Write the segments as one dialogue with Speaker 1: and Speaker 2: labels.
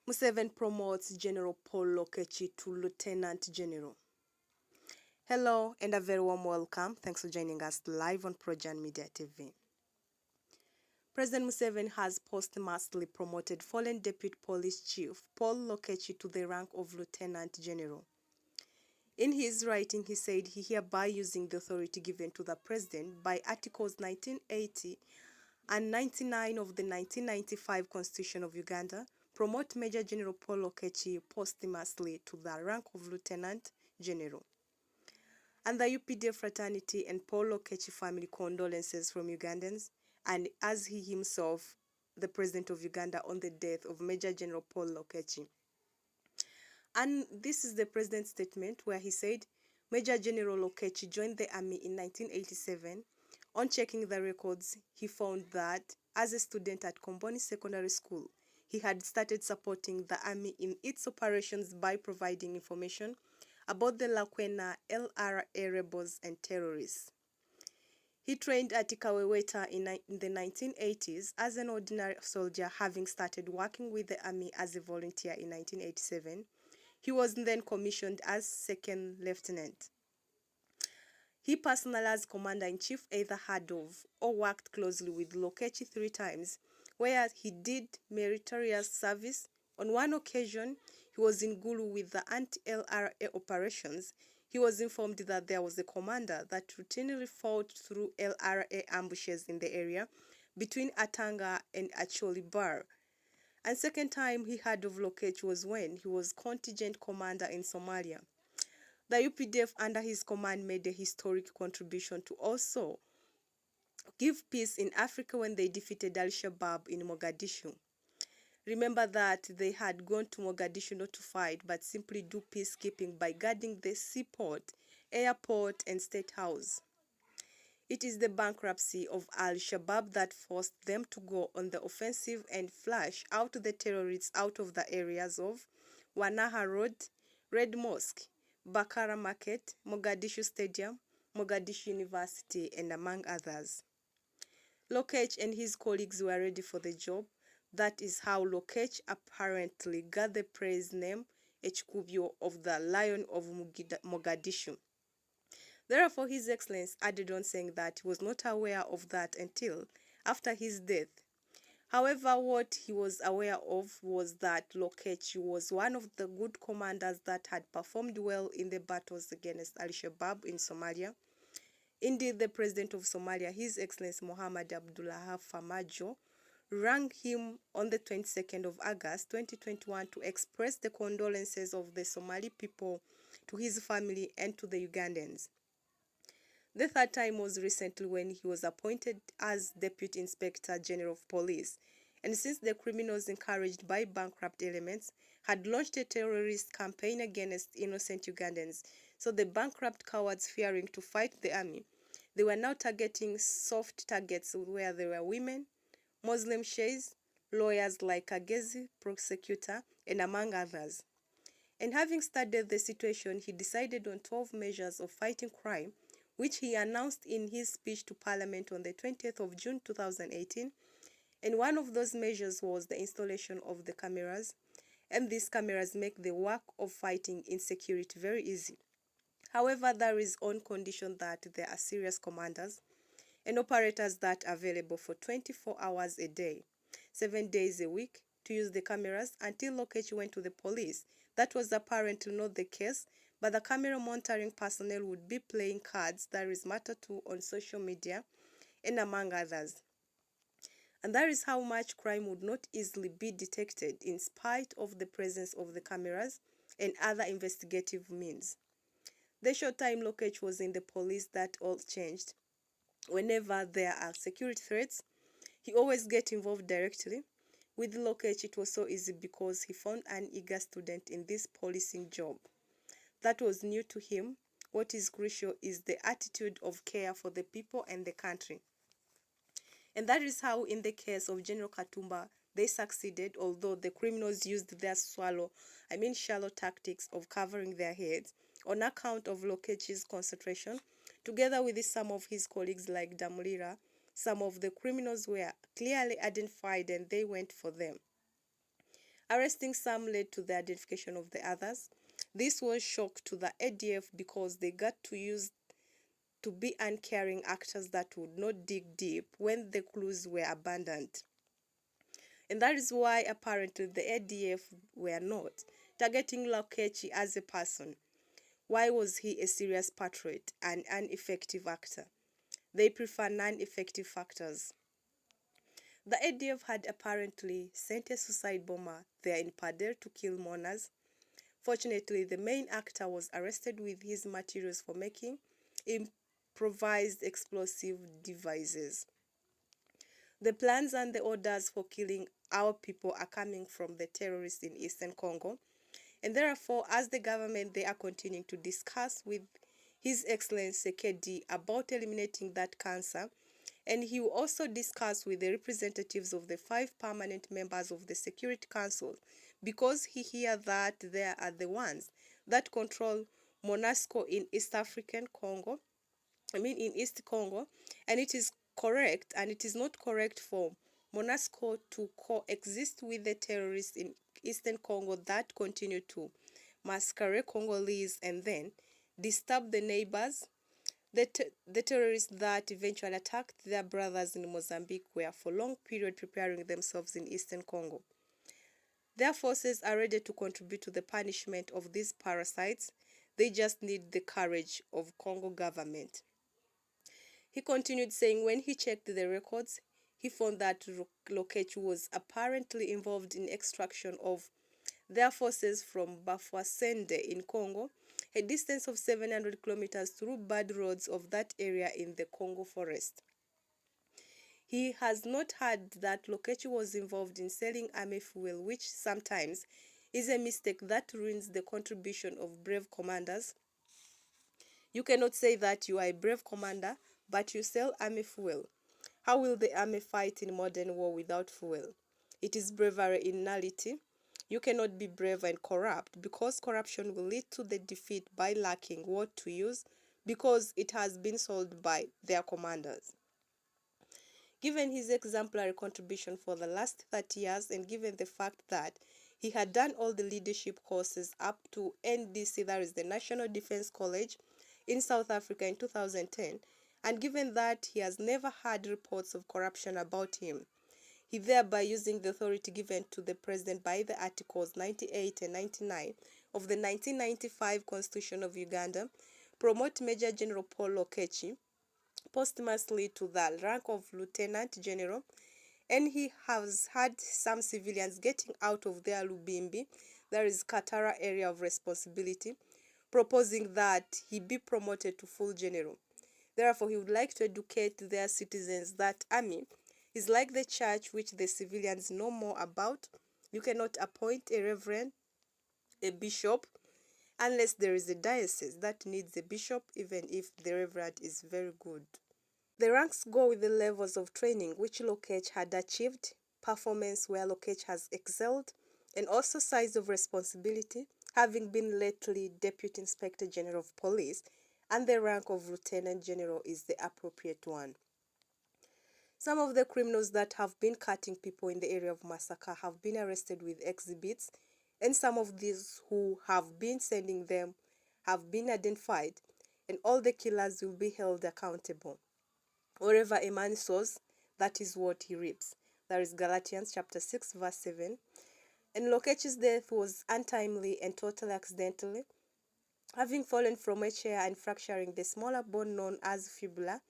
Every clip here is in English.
Speaker 1: Museveni promotes General Paul Lokech to Lieutenant General. Hello and a very warm welcome. Thanks for joining us live on Projan Media TV. President Museveni has posthumously promoted fallen Deputy Police Chief Paul Lokech to the rank of Lieutenant General. In his writing, he said he hereby using the authority given to the President by Articles 1980 and 99 of the 1995 Constitution of Uganda, promote Major General Paul Lokech posthumously to the rank of Lieutenant General. And the UPDF fraternity and Paul Lokech family condolences from Ugandans, and as he himself, the President of Uganda, on the death of Major General Paul Lokech. And this is the President's statement where he said, Major General Lokech joined the army in 1987. On checking the records, he found that as a student at Komboni Secondary School, he had started supporting the army in its operations by providing information about the Lakwena LRA rebels and terrorists. He trained at Ikaweweta in the 1980s as an ordinary soldier, having started working with the army as a volunteer in 1987. He was then commissioned as second lieutenant. He personally, as commander-in-chief, either heard of or worked closely with Lokech 3 times, where he did meritorious service. On one occasion, he was in Gulu with the anti-LRA operations. He was informed that there was a commander that routinely fought through LRA ambushes in the area between Atanga and Acholi Bar. And second time he heard of Lokech was when he was contingent commander in Somalia. The UPDF under his command made a historic contribution to also give peace in Africa when they defeated Al-Shabaab in Mogadishu. Remember that they had gone to Mogadishu not to fight, but simply do peacekeeping by guarding the seaport, airport, and state house. It is the bankruptcy of Al-Shabaab that forced them to go on the offensive and flush out the terrorists out of the areas of Wanaha Road, Red Mosque, Bakara Market, Mogadishu Stadium, Mogadishu University, and among others. Lokech and his colleagues were ready for the job. That is how Lokech apparently got the praise name Echkubyo of the Lion of Mogadishu. Therefore, His Excellency added on saying that he was not aware of that until after his death. However, what he was aware of was that Lokech was one of the good commanders that had performed well in the battles against Al-Shabaab in Somalia. Indeed, the President of Somalia, His Excellency Mohamed Abdullahi Farmajo, rang him on the 22nd of August 2021 to express the condolences of the Somali people to his family and to the Ugandans. The third time was recently when he was appointed as Deputy Inspector General of Police, and since the criminals encouraged by bankrupt elements had launched a terrorist campaign against innocent Ugandans, so the bankrupt cowards, fearing to fight the army, they were now targeting soft targets where there were women, Muslim sheikhs, lawyers like Kagezi, prosecutor, and among others. And having studied the situation, he decided on 12 measures of fighting crime, which he announced in his speech to Parliament on the 20th of June 2018. And one of those measures was the installation of the cameras. And these cameras make the work of fighting insecurity very easy. However, there is on condition that there are serious commanders and operators that are available for 24 hours a day, 7 days a week, to use the cameras. Until Lokech went to the police, that was apparently not the case, but the camera monitoring personnel would be playing cards that is matter to on social media and among others. And that is how much crime would not easily be detected in spite of the presence of the cameras and other investigative means. The short time Lokech was in the police, that all changed. Whenever there are security threats, he always gets involved directly. With Lokech, it was so easy because he found an eager student in this policing job. That was new to him. What is crucial is the attitude of care for the people and the country. And that is how, in the case of General Katumba, they succeeded, although the criminals used their shallow tactics of covering their heads on account of Lokech's concentration. Together with some of his colleagues like Damulira, some of the criminals were clearly identified and they went for them. Arresting some led to the identification of the others. This was shock to the ADF because they got to be uncaring actors that would not dig deep when the clues were abundant. And that is why apparently the ADF were not targeting Lokech as a person. Why was he a serious patriot and an effective actor? They prefer non-effective factors. The ADF had apparently sent a suicide bomber there in Padel to kill mourners. Fortunately, the main actor was arrested with his materials for making improvised explosive devices. The plans and the orders for killing our people are coming from the terrorists in Eastern Congo, and therefore, as the government, they are continuing to discuss with His Excellency Sekedi about eliminating that cancer, and he will also discuss with the representatives of the 5 permanent members of the Security Council, because he hears that they are the ones that control MONUSCO in East Congo, and it is correct and it is not correct for MONUSCO to coexist with the terrorists in Eastern Congo that continue to massacre Congolese and then disturb the neighbors. The terrorists that eventually attacked their brothers in Mozambique were for a long period preparing themselves in Eastern Congo. Their forces are ready to contribute to the punishment of these parasites. They just need the courage of Congo government. He continued saying when he checked the records, he found that Lokech was apparently involved in extraction of their forces from Bafwasende in Congo, a distance of 700 kilometers through bad roads of that area in the Congo forest. He has not heard that Lokech was involved in selling army fuel, which sometimes is a mistake that ruins the contribution of brave commanders. You cannot say that you are a brave commander, but you sell army fuel. How will the army fight in modern war without fuel? It is bravery in nullity. You cannot be brave and corrupt, because corruption will lead to the defeat by lacking what to use, because it has been sold by their commanders. Given his exemplary contribution for the last 30 years and given the fact that he had done all the leadership courses up to NDC, that is the National Defense College, in South Africa in 2010, and given that he has never had reports of corruption about him, he thereby, using the authority given to the president by the Articles 98 and 99 of the 1995 Constitution of Uganda, promote Major General Paul Lokech posthumously to the rank of Lieutenant General, and he has had some civilians getting out of their Lubimbi, that is Katara area of responsibility, proposing that he be promoted to full general. Therefore, he would like to educate their citizens that army is like the church, which the civilians know more about. You cannot appoint a reverend, a bishop, unless there is a diocese that needs a bishop, even if the reverend is very good. The ranks go with the levels of training which Lokech had achieved, performance where Lokech has excelled, and also size of responsibility, having been lately Deputy Inspector General of Police, and the rank of Lieutenant General is the appropriate one. Some of the criminals that have been cutting people in the area of Massacre have been arrested with exhibits, and some of these who have been sending them have been identified, and all the killers will be held accountable. Wherever a man sows, that is what he reaps. That is Galatians chapter 6 verse 7. And Lokech's death was untimely and totally accidentally. Having fallen from a chair and fracturing the smaller bone known as fibula,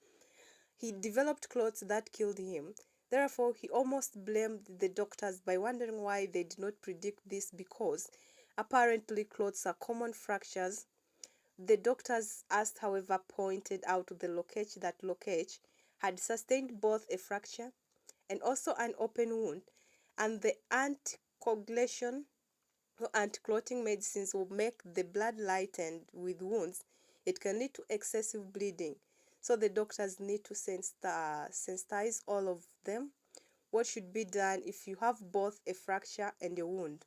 Speaker 1: he developed clots that killed him. Therefore, he almost blamed the doctors by wondering why they did not predict this, because apparently clots are common fractures. The doctors asked, however, pointed out to the Lokech that Lokech had sustained both a fracture and also an open wound, and the anticoagulation or anti-clotting medicines will make the blood lightened with wounds. It can lead to excessive bleeding. So the doctors need to sensitize all of them. What should be done if you have both a fracture and a wound?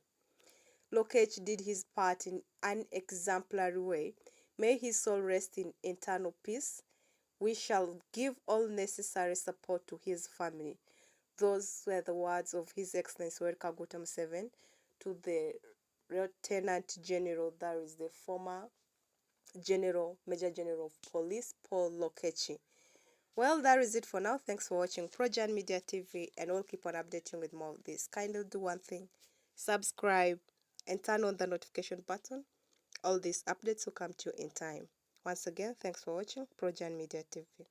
Speaker 1: Lokech did his part in an exemplary way. May his soul rest in eternal peace. We shall give all necessary support to his family. Those were the words of His Excellency Yoweri Museveni to the Lieutenant General, that is the former Major General of Police, Paul Lokech. Well, that is it for now. Thanks for watching Projan Media TV, and we'll keep on updating with more of this. Kindly do one thing: subscribe and turn on the notification button. All these updates will come to you in time. Once again, thanks for watching Projan Media TV.